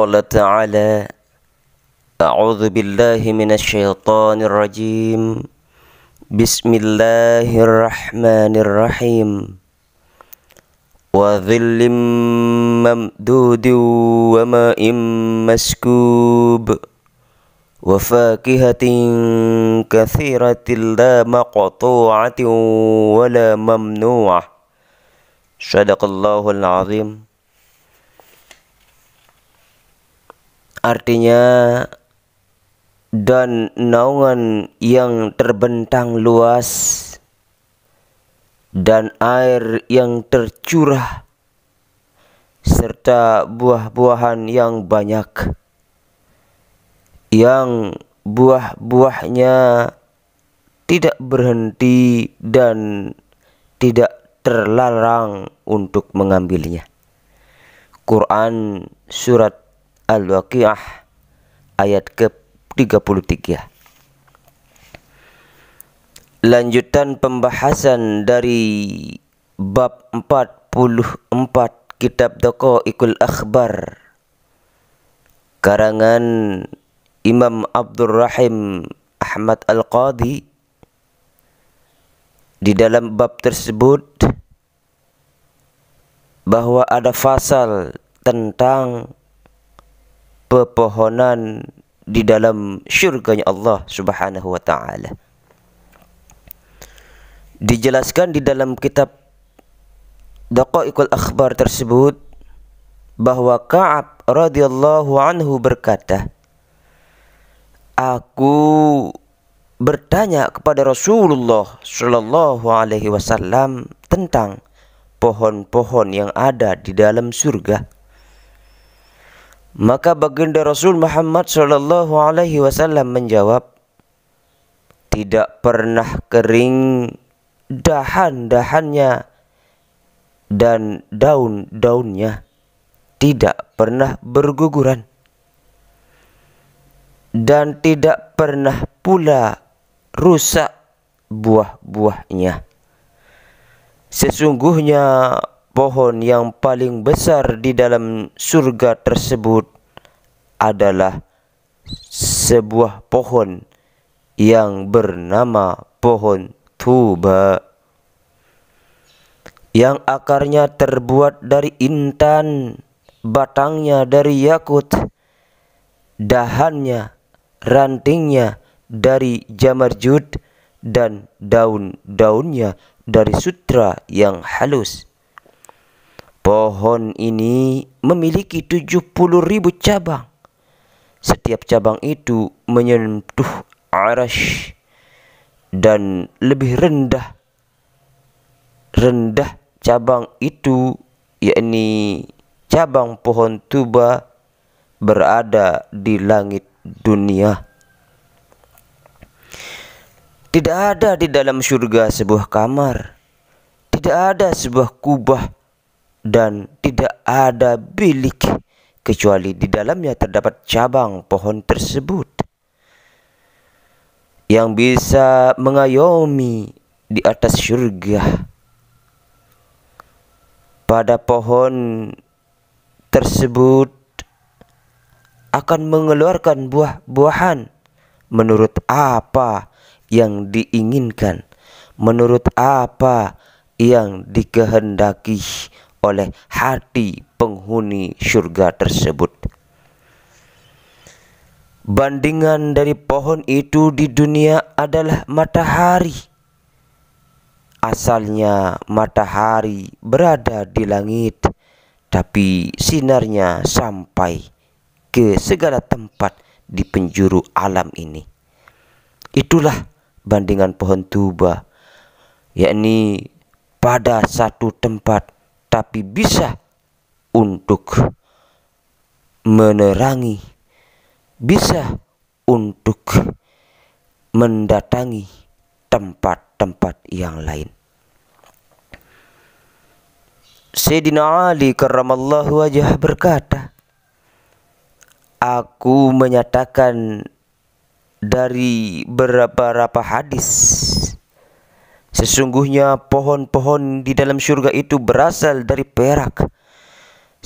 قال تعالى: أعوذ بالله من الشيطان الرجيم. بسم الله الرحمن الرحيم. وظل ممدود وماء مسكوب وفاكهة كثيرة لا مقطوعة ولا ممنوعة. صدق الله العظيم. Artinya, dan naungan yang terbentang luas dan air yang tercurah serta buah-buahan yang banyak yang buah-buahnya tidak berhenti dan tidak terlarang untuk mengambilnya. Quran Surat Al-Waqiah ayat ke-33. Lanjutan pembahasan dari bab 44 kitab Daqaiqul Akhbar karangan Imam Abdul Rahim Ahmad Al-Qadhi. Di dalam bab tersebut bahwa ada fasal tentang pepohonan di dalam syurganya Allah Subhanahu wa ta'ala. Dijelaskan di dalam kitab Daqaiqul Akhbar tersebut bahwa Ka'ab radhiyallahu anhu berkata, aku bertanya kepada Rasulullah sallallahu alaihi wasallam tentang pohon-pohon yang ada di dalam surga. Maka baginda Rasul Muhammad sallallahu alaihi wasallam menjawab, tidak pernah kering dahan-dahannya dan daun-daunnya, tidak pernah berguguran, dan tidak pernah pula rusak buah-buahnya. Sesungguhnya pohon yang paling besar di dalam surga tersebut adalah sebuah pohon yang bernama pohon tuba, yang akarnya terbuat dari intan, batangnya dari yakut, dahannya, rantingnya dari jamarjud, dan daun-daunnya dari sutra yang halus. Pohon ini memiliki 70.000 cabang. Setiap cabang itu menyentuh arasy, dan lebih rendah cabang itu, yakni cabang pohon tuba, berada di langit dunia. Tidak ada di dalam surga sebuah kamar, tidak ada sebuah kubah, dan tidak ada bilik kecuali di dalamnya terdapat cabang pohon tersebut yang bisa mengayomi di atas surga. Pada pohon tersebut akan mengeluarkan buah-buahan menurut apa yang diinginkan, menurut apa yang dikehendaki oleh hati penghuni surga tersebut. Bandingan dari pohon itu di dunia adalah matahari. Asalnya matahari berada di langit, tapi sinarnya sampai ke segala tempat di penjuru alam ini. Itulah bandingan pohon tuba, yakni pada satu tempat tapi bisa untuk menerangi, bisa untuk mendatangi tempat-tempat yang lain. Sayyidina Ali karramallahu wajhah berkata, aku menyatakan dari beberapa hadis, sesungguhnya pohon-pohon di dalam surga itu berasal dari perak,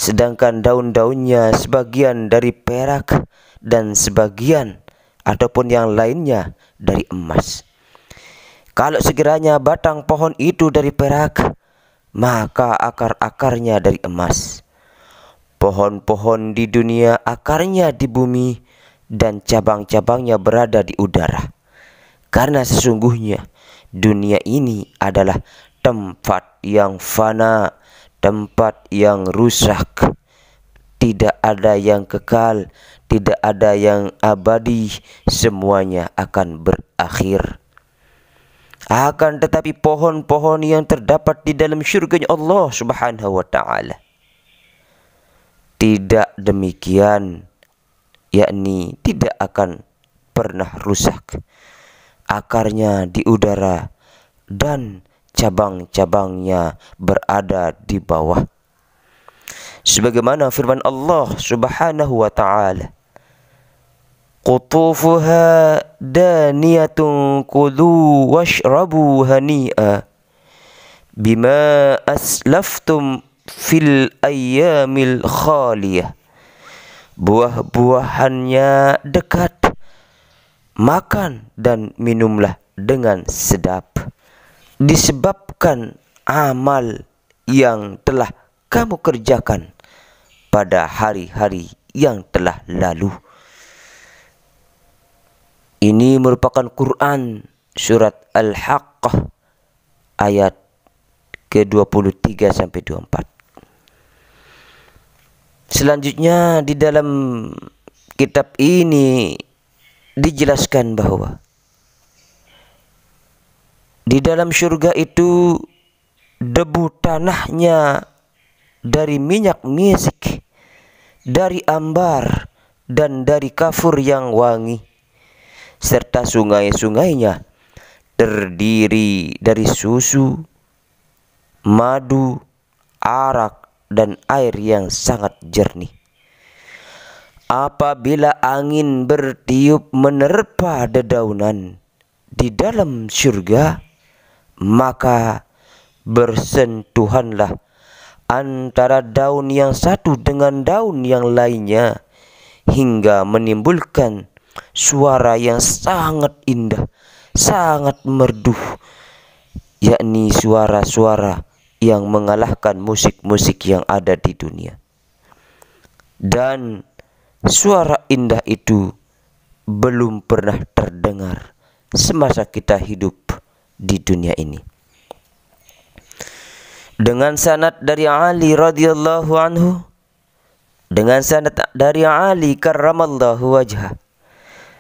sedangkan daun-daunnya sebagian dari perak dan sebagian ataupun yang lainnya dari emas. Kalau sekiranya batang pohon itu dari perak, maka akar-akarnya dari emas. Pohon-pohon di dunia akarnya di bumi dan cabang-cabangnya berada di udara. Karena sesungguhnya dunia ini adalah tempat yang fana, tempat yang rusak. Tidak ada yang kekal, tidak ada yang abadi, semuanya akan berakhir. Akan tetapi pohon-pohon yang terdapat di dalam syurganya Allah Subhanahu wa ta'ala tidak demikian, yakni tidak akan pernah rusak. Akarnya di udara dan cabang-cabangnya berada di bawah. Sebagaimana firman Allah Subhanahu wa ta'ala, qutufuha daniyatun kulu washrabu hani'a bima aslaftum fil ayyamil khaliyah. Buah-buahannya dekat, makan dan minumlah dengan sedap, disebabkan amal yang telah kamu kerjakan pada hari-hari yang telah lalu. Ini merupakan Quran surat Al-Haqqah ayat ke-23 sampai 24. Selanjutnya di dalam kitab ini dijelaskan bahwa di dalam surga itu debu tanahnya dari minyak misik, dari ambar dan dari kafur yang wangi, serta sungai-sungainya terdiri dari susu, madu, arak, dan air yang sangat jernih. Apabila angin bertiup menerpa dedaunan di dalam surga, maka bersentuhanlah antara daun yang satu dengan daun yang lainnya hingga menimbulkan suara yang sangat indah, sangat merdu, yakni suara-suara yang mengalahkan musik-musik yang ada di dunia. Dan suara indah itu belum pernah terdengar semasa kita hidup di dunia ini. Dengan sanad dari Ali radhiyallahu anhu, dengan sanad dari Ali karramallahu wajhah,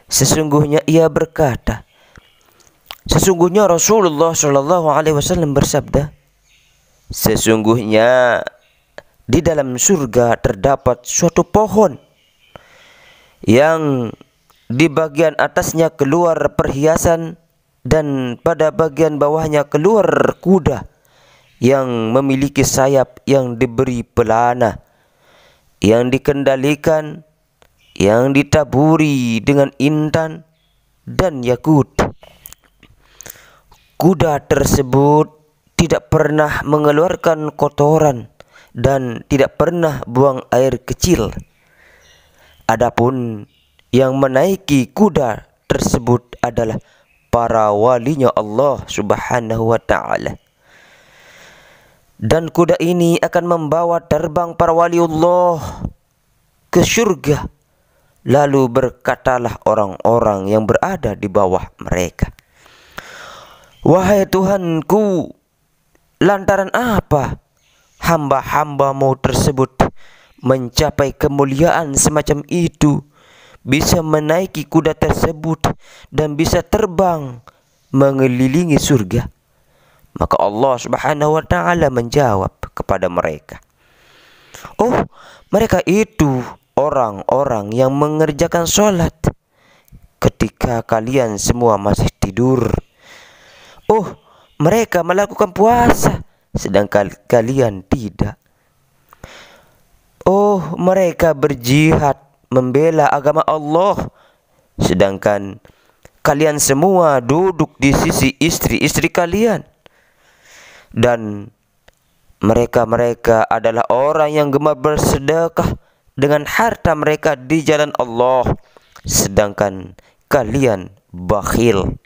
sesungguhnya ia berkata, sesungguhnya Rasulullah sallallahu alaihi wasallam bersabda, sesungguhnya di dalam surga terdapat suatu pohon yang di bagian atasnya keluar perhiasan dan pada bagian bawahnya keluar kuda yang memiliki sayap yang diberi pelana, yang dikendalikan, yang ditaburi dengan intan dan yakut. Kuda tersebut tidak pernah mengeluarkan kotoran dan tidak pernah buang air kecil. Adapun yang menaiki kuda tersebut adalah para walinya Allah Subhanahu wa ta'ala. Dan kuda ini akan membawa terbang para waliullah ke surga. Lalu berkatalah orang-orang yang berada di bawah mereka, wahai Tuhanku, lantaran apa hamba-hambamu tersebut mencapai kemuliaan semacam itu, bisa menaiki kuda tersebut dan bisa terbang mengelilingi surga? Maka Allah Subhanahu wa ta'ala menjawab kepada mereka, oh, mereka itu orang-orang yang mengerjakan sholat ketika kalian semua masih tidur. Oh, mereka melakukan puasa sedangkan kalian tidak. Oh, mereka berjihad membela agama Allah sedangkan kalian semua duduk di sisi istri-istri kalian. Dan Mereka adalah orang yang gemar bersedekah dengan harta mereka di jalan Allah, sedangkan kalian bakhil.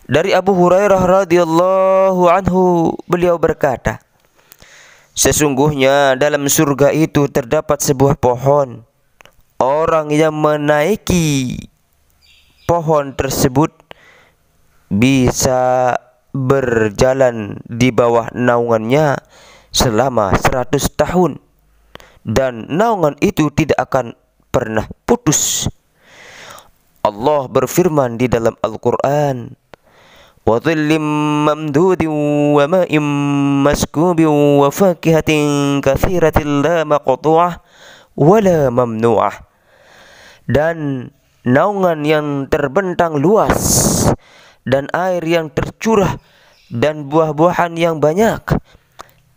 Dari Abu Hurairah radhiyallahu anhu, beliau berkata, sesungguhnya dalam surga itu terdapat sebuah pohon. Orang yang menaiki pohon tersebut bisa berjalan di bawah naungannya selama 100 tahun. Dan naungan itu tidak akan pernah putus. Allah berfirman di dalam Al-Quran, wa dhillim mamdudin wa ma'im maskubin wa fakihatin kathiratin la maqtu'ah wa la mamnu'ah. Dan naungan yang terbentang luas, dan air yang tercurah, dan buah-buahan yang banyak,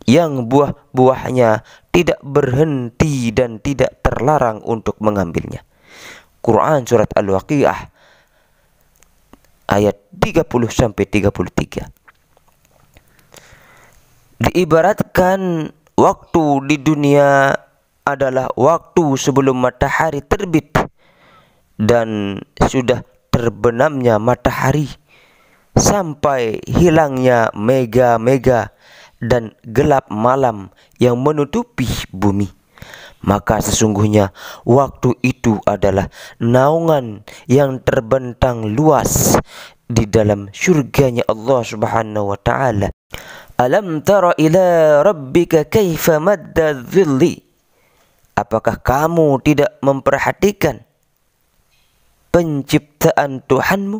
yang buah-buahnya tidak berhenti dan tidak terlarang untuk mengambilnya. Quran surat Al-Waqiah ayat 30-33. Diibaratkan waktu di dunia adalah waktu sebelum matahari terbit dan sudah terbenamnya matahari, sampai hilangnya mega-mega dan gelap malam yang menutupi bumi. Maka sesungguhnya waktu itu adalah naungan yang terbentang luas di dalam surganya Allah Subhanahu wa ta'ala. Alam tara ila rabbika kaifa madda dhilli. Apakah kamu tidak memperhatikan penciptaan Tuhanmu,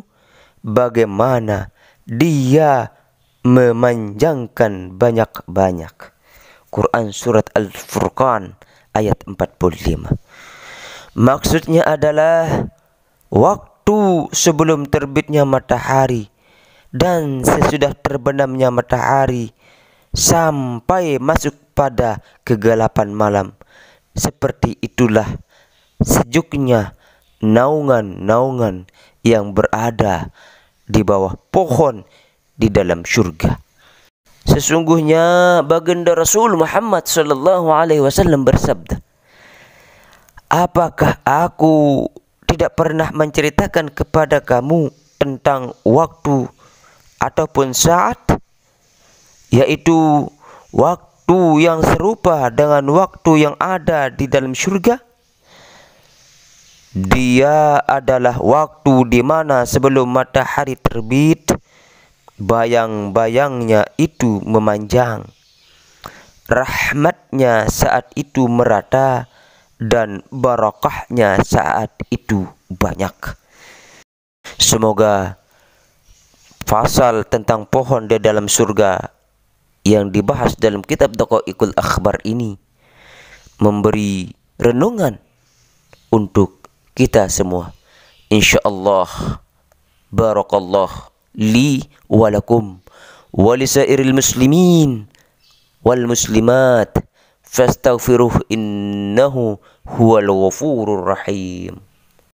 bagaimana Dia memanjangkan banyak-banyak. Quran surat Al-Furqan ayat 45. Maksudnya adalah waktu sebelum terbitnya matahari dan sesudah terbenamnya matahari sampai masuk pada kegelapan malam. Seperti itulah sejuknya naungan-naungan yang berada di bawah pohon di dalam surga. Sesungguhnya baginda Rasul Muhammad sallallahu alaihi wasallam bersabda, apakah aku tidak pernah menceritakan kepada kamu tentang waktu ataupun saat, yaitu waktu yang serupa dengan waktu yang ada di dalam surga? Dia adalah waktu di mana sebelum matahari terbit, bayang-bayangnya itu memanjang, rahmatnya saat itu merata, dan barakahnya saat itu banyak. Semoga pasal tentang pohon di dalam surga yang dibahas dalam kitab Daqaiqul Akhbar ini memberi renungan untuk kita semua. Insyaallah. Barakallah li walakum walisairil muslimin wal muslimat fastaghfiruh innahu huwal ghafurur rahim.